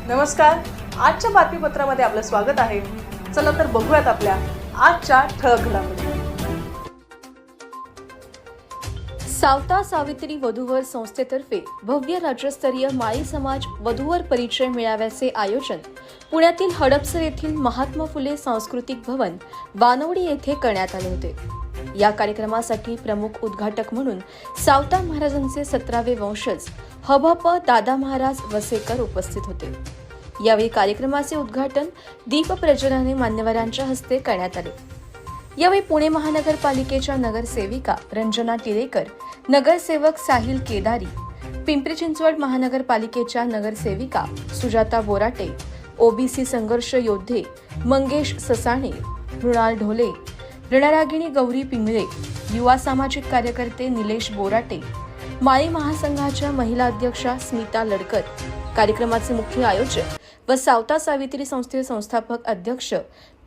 नमस्कार, आजच्या बातमीपत्रामध्ये आपलं स्वागत आहे। चला तर बघूयात आपल्या आजच्या ठळक घडामोडी। सावता सावित्री वधूवर संस्थेतर्फे भव्य राज्यस्तरीय माळी समाज वधूवर परिचय मेळाव्याचे आयोजन पुण्यातील हडपसर येथील महात्मा फुले सांस्कृतिक भवन वानवडी येथे करण्यात आले होते। या कार्यक्रमासाठी प्रमुख उद्घाटक म्हणून सावता महाराजांचे 17वे वंशज हभप दादा महाराज वसेकर उपस्थित होते। यावेळी कार्यक्रमाचे उद्घाटन दीप प्रज्वलनाने मान्यवरांच्या हस्ते करण्यात आले। यावेळी पुणे महानगरपालिकेच्या नगरसेविका रंजना टिळेकर, नगरसेवक साहिल केदारी, पिंपरी चिंचवड महानगरपालिकेच्या नगरसेविका सुजाता बोराटे, ओबीसी संघर्ष योद्धे मंगेश ससाणे, मृणाल ढोले, रणरागिणी गौरी पिंगळे, युवा सामाजिक कार्यकर्ते निलेश बोराटे, माळी महासंघाच्या महिला अध्यक्षा स्मिता लडकर, कार्यक्रमाचे मुख्य आयोजक व सावता सावित्री संस्थेचे संस्थापक अध्यक्ष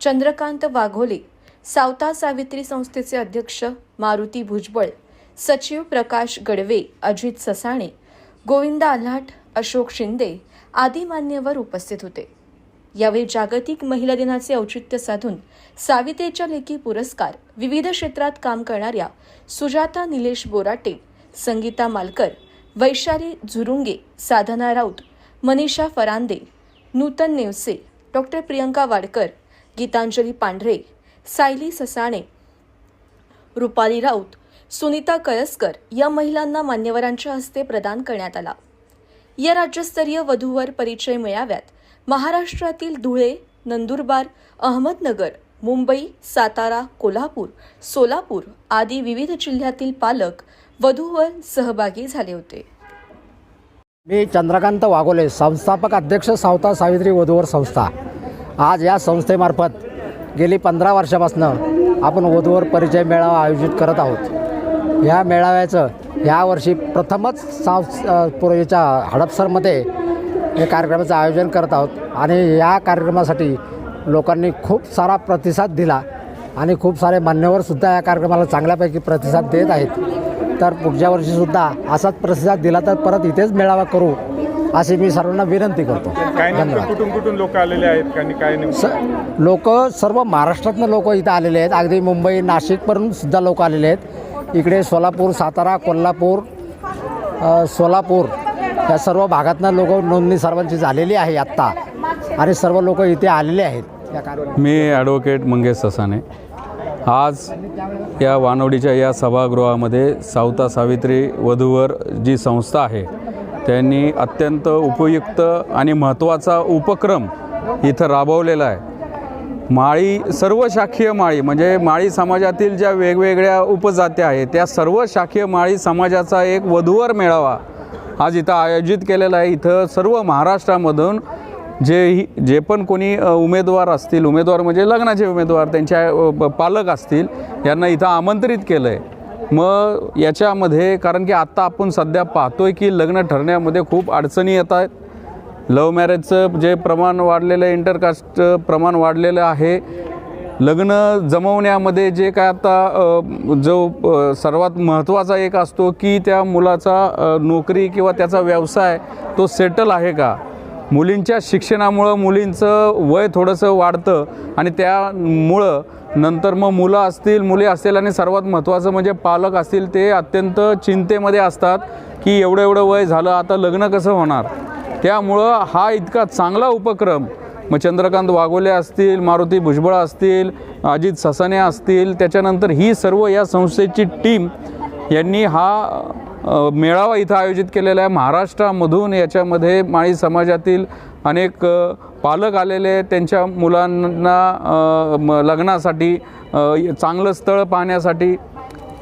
चंद्रकांत वाघोले, सावता सावित्री संस्थेचे अध्यक्ष मारुती भुजबळ, सचिव प्रकाश गडवे, अजित ससाणे, गोविंदा आल्हाट, अशोक शिंदे आदी मान्यवर उपस्थित होते। यावेळी जागतिक महिला दिनाचे औचित्य साधून सावित्रीच्या लेखी पुरस्कार विविध क्षेत्रात काम करणाऱ्या सुजाता निलेश बोराटे, संगीता मालकर, वैशाली झुरुंगे, साधना राऊत, मनीषा फरांदे, नूतन नेवसे, डॉक्टर प्रियंका वाडकर, गीतांजली पांढरे, सायली ससाणे, रुपाली राऊत, सुनीता कळसकर या महिलांना मान्यवरांच्या हस्ते प्रदान करण्यात आला। या राज्यस्तरीय वधूवर परिचय मेळाव्यात महाराष्ट्रातील धुळे, नंदुरबार, अहमदनगर, मुंबई, सातारा, कोल्हापूर, सोलापूर आदी विविध जिल्ह्यातील पालक वधूवर सहभागी झाले होते। मी चंद्रकांत वाघोले, संस्थापक अध्यक्ष सावता सावित्री वधूवर संस्था। आज या संस्थेमार्फत गेली 15 वर्षापासून आपण वधूवर परिचय मेळावा आयोजित करत आहोत। या मेळाव्याचं यावर्षी प्रथमच पूर्वीच्या हडपसरमध्ये या कार्यक्रमाचं आयोजन करत आहोत आणि या कार्यक्रमासाठी लोकांनी खूप सारा प्रतिसाद दिला आणि खूप सारे मान्यवरसुद्धा या कार्यक्रमाला चांगल्यापैकी प्रतिसाद देत आहेत। तर पुढच्या वर्षीसुद्धा असाच प्रतिसाद दिला तर परत इथेच मेळावा करू अशी मी सर्वांना विनंती करतो। धन्यवाद। कुठून लोक आलेले आहेत आणि काय लोक सर्व महाराष्ट्रातून लोक इथं आलेले आहेत। अगदी मुंबई, नाशिकवरून सुद्धा लोक आलेले आहेत। इकडे सोलापूर, सातारा, कोल्हापूर, सोलापूर या सर्व भागातनं लोक नोंदणी सर्वांची झालेली आहे आत्ता आणि सर्व लोक इथे आलेले आहेत या कार्यक्रमात। मी ॲडव्होकेट मंगेश ससाणे। आज या वानवडीच्या या सभागृहामध्ये सावता सावित्री वधूवर जी संस्था आहे त्यांनी अत्यंत उपयुक्त आणि महत्त्वाचा उपक्रम इथं राबवलेला आहे। माळी, सर्व शाखीय माळी म्हणजे माळी समाजातील ज्या वेगवेगळ्या उपजात्या आहेत त्या सर्व शाखीय माळी समाजाचा एक वधूवर मेळावा आज इथं आयोजित केलेला आहे। इथं सर्व महाराष्ट्रामधून जे पण कोणी उमेदवार असतील, उमेदवार म्हणजे लग्नाचे उमेदवार, त्यांच्या पालक असतील, यांना इथं आमंत्रित केलं आहे। मग याच्यामध्ये कारण की आत्ता आपण सध्या पाहतोय की लग्न ठरण्यामध्ये खूप अडचणी येत आहेत। लव्ह मॅरेजचं जे प्रमाण वाढलेलं आहे, इंटरकास्ट प्रमाण वाढलेलं आहे। लग्न जमवण्यामध्ये जे काय आता जो सर्वात महत्त्वाचा एक असतो की त्या मुलाचा नोकरी किंवा त्याचा व्यवसाय तो सेटल आहे का। मुलींच्या शिक्षणामुळं मुलींचं वय थोडंसं वाढतं आणि त्यामुळं नंतर मग मुलं असतील, मुली असतील आणि सर्वात महत्त्वाचं म्हणजे पालक असतील ते अत्यंत चिंतेमध्ये असतात की एवढं वय झालं, आता लग्न कसं होणार। त्यामुळं हा इतका चांगला उपक्रम मग चंद्रकांत वाघोले असतील, मारुती भुजबळ असतील, अजित ससाणे असतील, त्याच्यानंतर ही सर्व या संस्थेची टीम यांनी हा मेळावा इथं आयोजित केलेला आहे। महाराष्ट्रामधून याच्यामध्ये माळी समाजातील अनेक पालक आलेले, त्यांच्या मुलांना लग्नासाठी चांगलं स्थळ पाहण्यासाठी।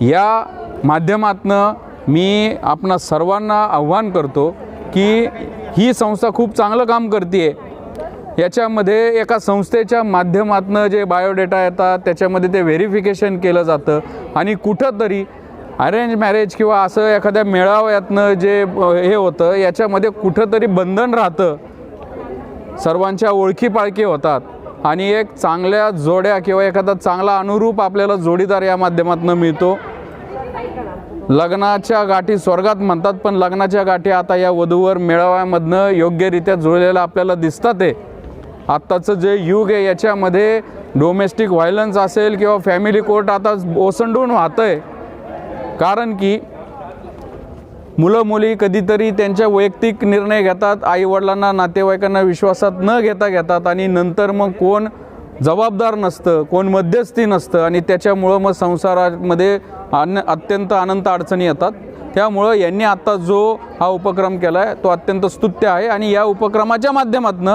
या माध्यमातनं मी आपणा सर्वांना आव्हान करतो की ही संस्था खूप चांगलं काम करते आहे। याच्यामध्ये एका संस्थेच्या माध्यमातनं जे बायोडेटा येतात त्याच्यामध्ये ते व्हेरिफिकेशन केलं जातं आणि कुठंतरी अरेंज मॅरेज किंवा असं एखाद्या मेळाव्यातनं जे हे होतं याच्यामध्ये कुठंतरी बंधन राहतं, सर्वांच्या ओळखीपाळखी होतात आणि एक चांगल्या जोड्या किंवा एखादा चांगला अनुरूप आपल्याला जोडीदार या माध्यमातून मिळतो। लग्नाच्या गाठी स्वर्गात म्हणतात, पण लग्नाच्या गाठी आता या वधूवर मेळाव्यामधनं योग्यरित्या जुळलेलं आपल्याला दिसतात आहे. आत्ताचं जे युग आहे याच्यामध्ये डोमेस्टिक व्हायलन्स असेल किंवा फॅमिली कोर्ट आता ओसंडून वाहतं आहे. कारण की मुलं मुली कधीतरी त्यांच्या वैयक्तिक निर्णय घेतात, आईवडिलांना नातेवाईकांना विश्वासात न घेतात आणि नंतर मग कोण जबाबदार नसतं, कोण मध्यस्थी नसतं आणि त्याच्यामुळं मग संसारामध्ये अत्यंत अनंत अडचणी येतात. त्यामुळं यांनी आत्ता जो हा उपक्रम केला आहे तो अत्यंत स्तुत्य आहे आणि या उपक्रमाच्या माध्यमातून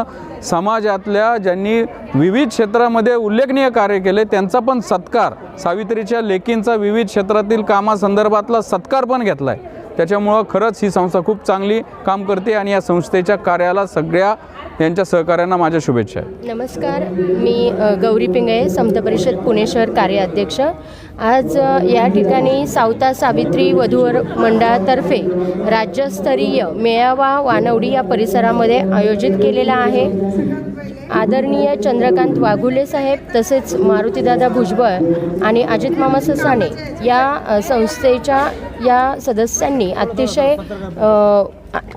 समाजातल्या ज्यांनी विविध क्षेत्रामध्ये उल्लेखनीय कार्य केले त्यांचा पण सत्कार, सावित्रीच्या लेकींचा विविध क्षेत्रातील कामासंदर्भातला सत्कार पण घेतला आहे. त्याच्यामुळं खरंच ही संस्था खूप चांगली काम करते आणि या संस्थेच्या कार्याला सगळ्या यांच्या सहकार्यांना माझ्या शुभेच्छा आहेत. नमस्कार, मी गौरी पिंगळे, समता परिषद पुणे शहर कार्याध्यक्ष. आज या ठिकाणी सावता सावित्री वधूवर मंडळातर्फे राज्यस्तरीय मेळावा वानवडी या परिसरामध्ये आयोजित केलेला आहे. आदरणीय चंद्रकांत वाघुले साहेब तसेच मारुतीदादा भुजबळ आणि अजित मामा ससाणे या संस्थेच्या या सदस्यांनी अतिशय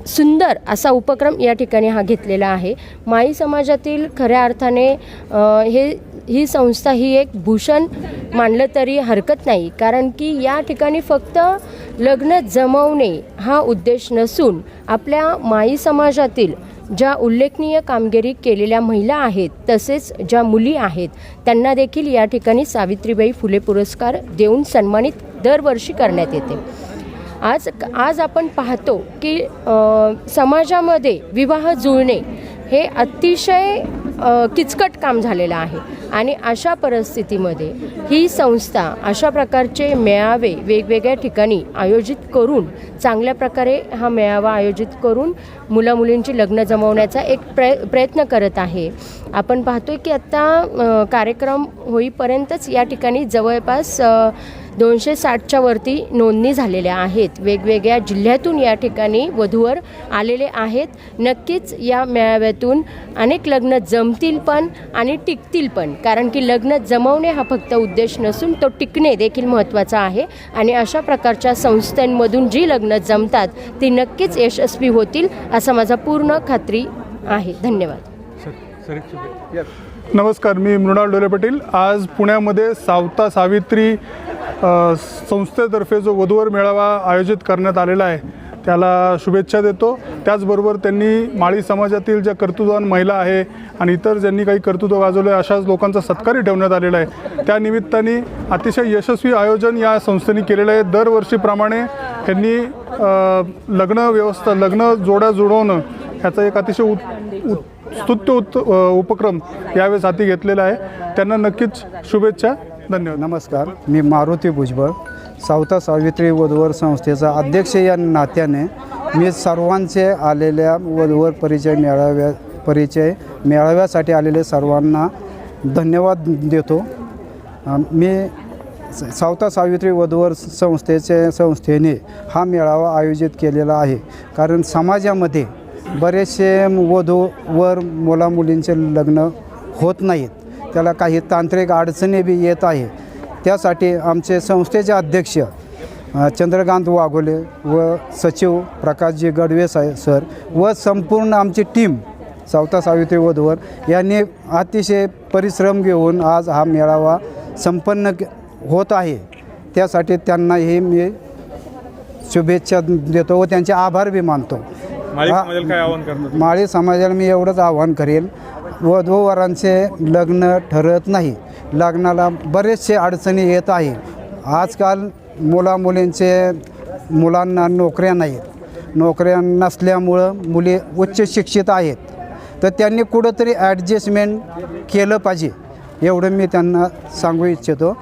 सुंदर असा उपक्रम या ठिकाणी हा घेतलेला आहे. माई समाजातील खऱ्या अर्थाने ही संस्था ही एक भूषण मानलं तरी हरकत नाही, कारण की या ठिकाणी फक्त लग्न जमवणे हा उद्देश नसून आपल्या माई समाजातील ज्या उल्लेखनीय कामगिरी केलेल्या महिला आहेत तसेच ज्या मुली आहेत त्यांना देखील या ठिकाणी सावित्रीबाई फुले पुरस्कार देऊन सन्मानित दरवर्षी करण्यात येते. आज आपण पाहतो की समाजामध्ये विवाह जुळणे हे अतिशय किचकट काम झालेलं आहे आणि अशा परिस्थितीमध्ये ही संस्था अशा प्रकारचे मेळावे वेगवेगळ्या ठिकाणी आयोजित करून चांगल्या प्रकारे हा मेळावा आयोजित करून मुलामुलींची लग्न जमवण्याचा एक प्रयत्न करत आहे. आपण पाहतोय की आत्ता कार्यक्रम होईपर्यंतच या ठिकाणी जवळपास 260च्या वरती नोंदणी झालेल्या आहेत. वेगवेगळ्या जिल्ह्यातून या ठिकाणी वधूवर आलेले आहेत. नक्कीच या मेळाव्यातून अनेक लग्न जमतील पण आणि टिकतील पण, कारण की लग्न जमवणे हा फक्त उद्देश नसून तो टिकणे देखील महत्त्वाचा आहे आणि अशा प्रकारच्या संस्थांमधून जी लग्न जमतात ती नक्कीच यशस्वी होतील असा माझा पूर्ण खात्री आहे. धन्यवाद. नमस्कार, मी मृणाल डोले पाटील. आज पुण्यामध्ये सावता सावित्री संस्थेतर्फे जो वधूवर मेळावा आयोजित करण्यात आलेला आहे त्याला शुभेच्छा देतो. त्याचबरोबर त्यांनी माळी समाजातील ज्या कर्तृत्ववान महिला आहे आणि इतर ज्यांनी काही कर्तृत्व गाजवले अशाच लोकांचा सत्कारही ठेवण्यात आलेला आहे. त्या निमित्ताने अतिशय यशस्वी आयोजन या संस्थेने केलेलं आहे. दरवर्षीप्रमाणे त्यांनी लग्न जोड्या जुळवणं ह्याचा एक अतिशय स्तुत्य उपक्रम यावेळेस हाती घेतलेला आहे. त्यांना नक्कीच शुभेच्छा. धन्यवाद. नमस्कार, मी मारुती भुजबळ, सावता सावित्री वधूवर संस्थेचा अध्यक्ष या नात्याने मी सर्वांचे आलेल्या वधूवर परिचय मेळाव्यासाठी आलेले सर्वांना धन्यवाद देतो. मी सावता सावित्री वधूवर संस्थेने हा मेळावा आयोजित केलेला आहे, कारण समाजामध्ये बरेचसे वधूवर मुलामुलींचे लग्न होत नाहीत. त्याला काही तांत्रिक अडचणी बी येत आहे. त्यासाठी आमचे संस्थेचे अध्यक्ष चंद्रकांत वाघोले व सचिव प्रकाशजी गडवे सर व संपूर्ण आमची टीम सावता सावित्री वधूवर यांनी अतिशय परिश्रम घेऊन आज हा मेळावा संपन्न होत आहे. त्यासाठी त्यांनाही मी शुभेच्छा देतो व त्यांचे आभार बी मानतो. माळी समाजाला मी एवढंच आवाहन करेल, वधूवरांचे लग्न ठरत नाही, लग्नाला बरेचसे अडचणी येत आहे. आजकाल मुलांना नोकऱ्या नाहीत, नोकऱ्या नसल्यामुळं मुले उच्च शिक्षित आहेत, तर त्यांनी कुठंतरी ॲडजस्टमेंट केलं पाहिजे एवढं मी त्यांना सांगू इच्छितो.